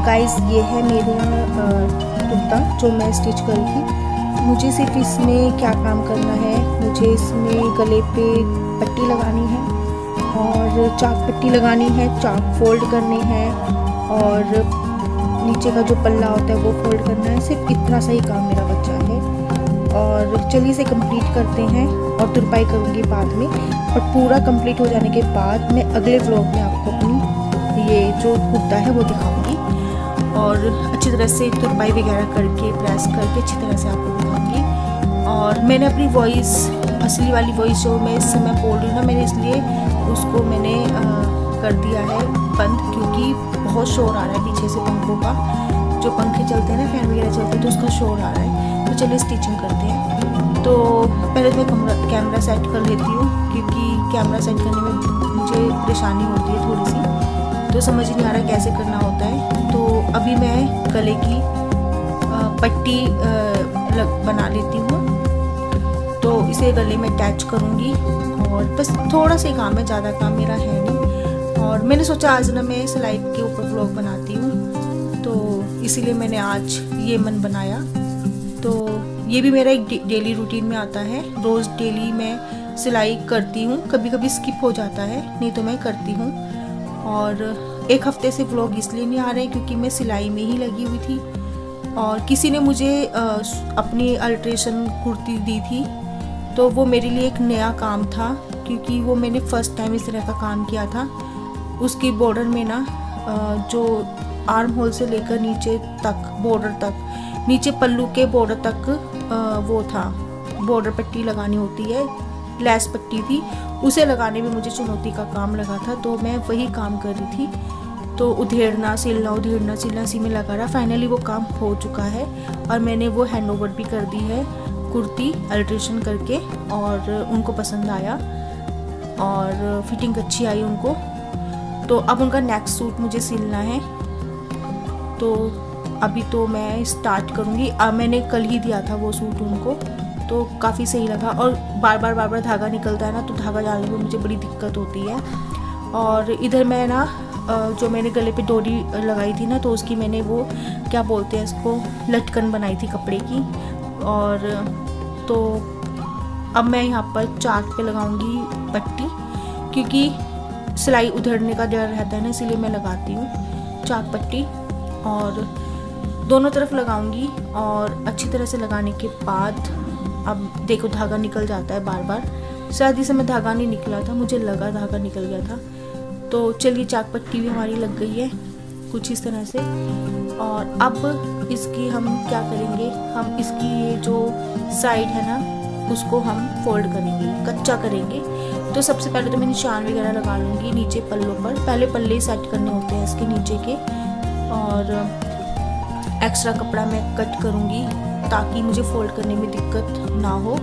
Guys ये है मेरा कुर्ता जो मैं स्टिच करी थी। मुझे सिर्फ इसमें क्या काम करना है, मुझे इसमें गले पे पट्टी लगानी है और चाक पट्टी लगानी है, चाक फोल्ड करने हैं और नीचे का जो पल्ला होता है वो फोल्ड करना है। सिर्फ इतना सा ही काम मेरा बचा है और चलिए इसे कंप्लीट करते हैं और तुरपाई करूँगी बाद में। और पूरा कंप्लीट हो जाने के बाद मैं अगले व्लॉग में आपको अपनी ये जो कुर्ता है वो दिखाऊंगी और अच्छी तरह से तुरपाई वगैरह करके प्रेस करके अच्छी तरह से आपको दिखाऊंगी। और मैंने अपनी वॉइस, असली वाली वॉइस जो मैं इस समय बोल रही हूँ ना, मैंने इसलिए उसको मैंने कर दिया है बंद, क्योंकि बहुत शोर आ रहा है पीछे से पंखों का। जो पंखे चलते हैं ना, फैन वगैरह चलते हैं, तो उसका शोर आ रहा है। तो चलिए स्टिचिंग करते हैं। तो पहले तो मैं कैमरा सेट कर लेती हूँ, क्योंकि कैमरा सेट करने में मुझे परेशानी होती है थोड़ी सी, तो समझ नहीं आ रहा कैसे करना होता है। तो अभी मैं गले की पट्टी बना लेती हूँ, तो इसे गले में अटैच करूँगी और बस थोड़ा सा ही काम है, ज़्यादा काम मेरा है नहीं। और मैंने सोचा आज ना मैं सिलाई के ऊपर व्लॉग बनाती हूँ, तो इसीलिए मैंने आज ये मन बनाया। तो ये भी मेरा एक डेली रूटीन में आता है। रोज़ डेली मैं सिलाई करती हूँ, कभी कभी स्किप हो जाता है, नहीं तो मैं करती हूँ। और एक हफ्ते से व्लॉग इसलिए नहीं आ रहे क्योंकि मैं सिलाई में ही लगी हुई थी और किसी ने मुझे अपनी अल्ट्रेशन कुर्ती दी थी, तो वो मेरे लिए एक नया काम था, क्योंकि वो मैंने फ़र्स्ट टाइम इस तरह का काम किया था। उसकी बॉर्डर में ना जो आर्म होल से लेकर नीचे तक, बॉर्डर तक, नीचे पल्लू के बॉर्डर तक वो था, बॉर्डर पट्टी लगानी होती है, लेस पट्टी थी, उसे लगाने में मुझे चुनौती का काम लगा था। तो मैं वही काम कर रही थी, तो उधेड़ना सिलना इसी में लगा रहा। फाइनली वो काम हो चुका है और मैंने वो हैंड ओवर भी कर दी है कुर्ती अल्ट्रेशन करके, और उनको पसंद आया और फिटिंग अच्छी आई उनको। तो अब उनका नेक्स्ट सूट मुझे सिलना है, तो अभी तो मैं स्टार्ट करूँगी। अब मैंने कल ही दिया था वो सूट उनको, तो काफ़ी सही लगा। और बार बार धागा निकलता है ना, तो धागा डालने में मुझे बड़ी दिक्कत होती है। और इधर मैं ना जो मैंने गले पे डोरी लगाई थी ना, तो उसकी मैंने वो क्या बोलते हैं इसको, लटकन बनाई थी कपड़े की। और तो अब मैं यहाँ पर चाक पे लगाऊंगी पट्टी, क्योंकि सिलाई उधड़ने का डर रहता है ना, इसीलिए मैं लगाती हूँ चाक पट्टी। और दोनों तरफ लगाऊंगी और अच्छी तरह से लगाने के बाद, अब देखो धागा निकल जाता है बार बार। शायद इस समय धागा नहीं निकला था, मुझे लगा धागा निकल गया था। तो चलिए चाक पट्टी भी हमारी लग गई है कुछ इस तरह से। और अब इसकी हम क्या करेंगे, हम इसकी ये जो साइड है ना, उसको हम फोल्ड करेंगे, कच्चा करेंगे। तो सबसे पहले तो मैं निशान वगैरह लगा लूँगी नीचे पल्लों पर। पहले पल्ले सेट करने होते हैं इसके नीचे के, और एक्स्ट्रा कपड़ा मैं कट करूँगी ताकि मुझे फोल्ड करने में दिक्कत ना हो।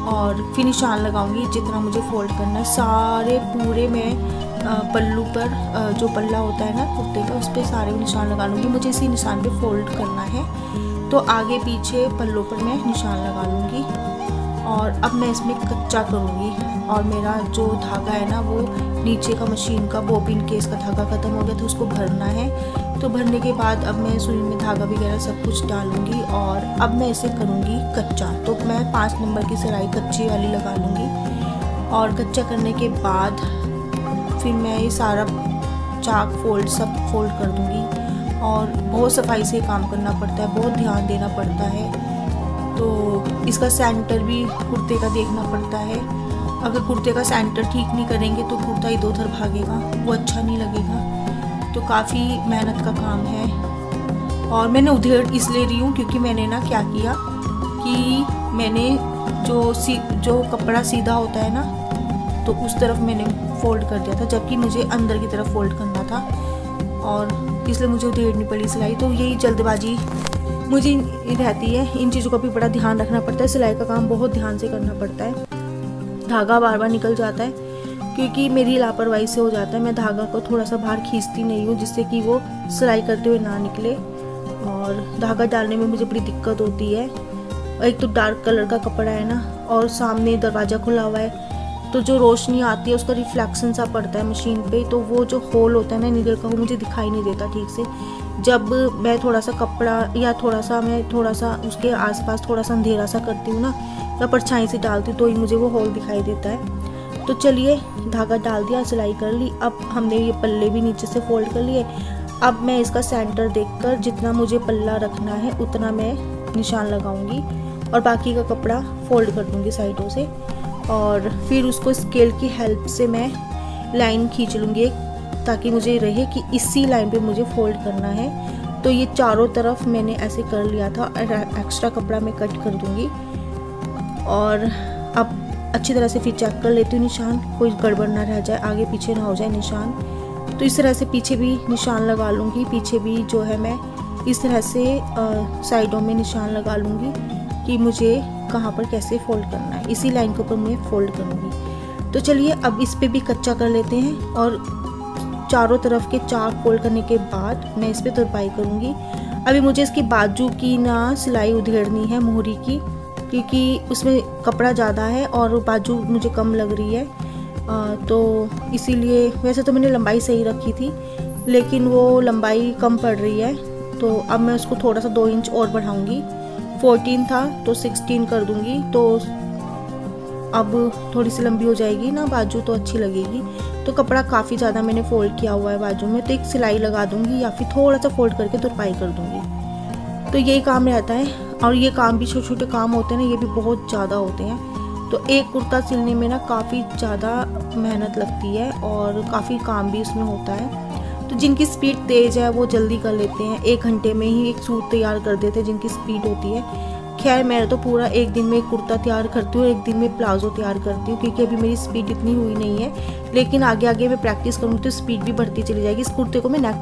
और फिर निशान लगाऊंगी जितना मुझे फोल्ड करना है, सारे पूरे मैं पल्लू पर जो पल्ला होता है ना कुर्ते का, उस पर सारे निशान लगा लूँगी। मुझे इसी निशान पे फोल्ड करना है, तो आगे पीछे पल्लों पर मैं निशान लगा लूँगी। और अब मैं इसमें कच्चा करूँगी। और मेरा जो धागा है ना, वो नीचे का मशीन का बॉबिन केस का धागा ख़त्म हो गया था, उसको भरना है। तो भरने के बाद अब मैं सुई में धागा वगैरह सब कुछ डालूँगी और अब मैं इसे करूँगी कच्चा। तो मैं 5 नंबर की सिलाई कच्ची वाली लगा लूँगी। और कच्चा करने के बाद फिर मैं ये सारा चाक फोल्ड सब फोल्ड कर दूँगी। और बहुत सफाई से काम करना पड़ता है, बहुत ध्यान देना पड़ता है। तो इसका सेंटर भी कुर्ते का देखना पड़ता है। अगर कुर्ते का सेंटर ठीक नहीं करेंगे तो कुर्ता इधर उधर भागेगा, वो अच्छा नहीं लगेगा। तो काफ़ी मेहनत का काम है। और मैंने उधेड़ इसलिए रही हूँ क्योंकि मैंने ना क्या किया कि मैंने जो कपड़ा सीधा होता है ना, तो उस तरफ मैंने फोल्ड कर दिया था, जबकि मुझे अंदर की तरफ फोल्ड करना था, और इसलिए मुझे उधेड़नी पड़ी सिलाई। तो यही जल्दबाजी मुझे रहती है, इन चीज़ों का भी बड़ा ध्यान रखना पड़ता है। सिलाई का काम बहुत ध्यान से करना पड़ता है। धागा बार बार निकल जाता है क्योंकि मेरी लापरवाही से हो जाता है। मैं धागा को थोड़ा सा बाहर खींचती नहीं हूँ जिससे कि वो सिलाई करते हुए ना निकले, और धागा डालने में मुझे बड़ी दिक्कत होती है। एक तो डार्क कलर का कपड़ा है ना, और सामने दरवाज़ा खुला हुआ है, तो जो रोशनी आती है उसका रिफ्लेक्शन सा पड़ता है मशीन पे, तो वो जो होल होता है ना नीडल का, वो मुझे दिखाई नहीं देता ठीक से, जब मैं थोड़ा सा कपड़ा या थोड़ा सा उसके आसपास थोड़ा सा अंधेरा सा करती हूँ ना, या परछाई से डालती हूँ, तो ही मुझे वो होल दिखाई देता है। तो चलिए, धागा डाल दिया, सिलाई कर ली। अब हमने ये पल्ले भी नीचे से फोल्ड कर लिए। अब मैं इसका सेंटर देखकर जितना मुझे पल्ला रखना है उतना मैं निशान लगाऊंगी और बाकी का कपड़ा फोल्ड कर दूंगी साइडों से, और फिर उसको स्केल की हेल्प से मैं लाइन खींच लूँगी, ताकि मुझे रहे कि इसी लाइन पे मुझे फोल्ड करना है। तो ये चारों तरफ मैंने ऐसे कर लिया था, और एक्स्ट्रा कपड़ा मैं कट कर दूंगी। और अब अच्छी तरह से फिर चेक कर लेती हूँ निशान, कोई गड़बड़ ना रह जाए, आगे पीछे ना हो जाए निशान। तो इस तरह से पीछे भी निशान लगा लूँगी। पीछे भी जो है मैं इस तरह से साइडों में निशान लगा लूँगी कि मुझे कहाँ पर कैसे फोल्ड करना है, इसी लाइन के ऊपर मैं फोल्ड करूँगी। तो चलिए, अब इस पे भी कच्चा कर लेते हैं, और चारों तरफ के चार फोल्ड करने के बाद मैं इस पे तुरपाई करूँगी। अभी मुझे इसकी बाजू की ना सिलाई उधेड़नी है मोहरी की, क्योंकि उसमें कपड़ा ज़्यादा है और बाजू मुझे कम लग रही है। तो इसीलिए, वैसे तो मैंने लंबाई सही रखी थी, लेकिन वो लंबाई कम पड़ रही है। तो अब मैं उसको थोड़ा सा 2 इंच और बढ़ाऊँगी। 14 था तो 16 कर दूँगी, तो अब थोड़ी सी लंबी हो जाएगी ना बाजू, तो अच्छी लगेगी। तो कपड़ा काफ़ी ज़्यादा मैंने फोल्ड किया हुआ है बाजू में, तो एक सिलाई लगा दूँगी या फिर थोड़ा सा फोल्ड करके तुरपाई कर दूँगी। तो यही काम रहता है, और ये काम भी छोटे छोटे काम होते हैं ना, ये भी बहुत ज़्यादा होते हैं। तो एक कुर्ता सिलने में ना काफ़ी ज़्यादा मेहनत लगती है और काफ़ी काम भी उसमें होता है। तो जिनकी स्पीड तेज़ है वो जल्दी कर लेते हैं, 1 घंटे में ही एक सूट तैयार कर देते हैं जिनकी स्पीड होती है। खैर, मैं तो पूरा एक दिन में कुर्ता तैयार करती हूँ, एक दिन में प्लाजो तैयार करती हूँ, क्योंकि अभी मेरी स्पीड इतनी हुई नहीं है। लेकिन आगे आगे मैं प्रैक्टिस करूँगी तो स्पीड भी बढ़ती चली जाएगी। इस कुर्ते को मैं नेक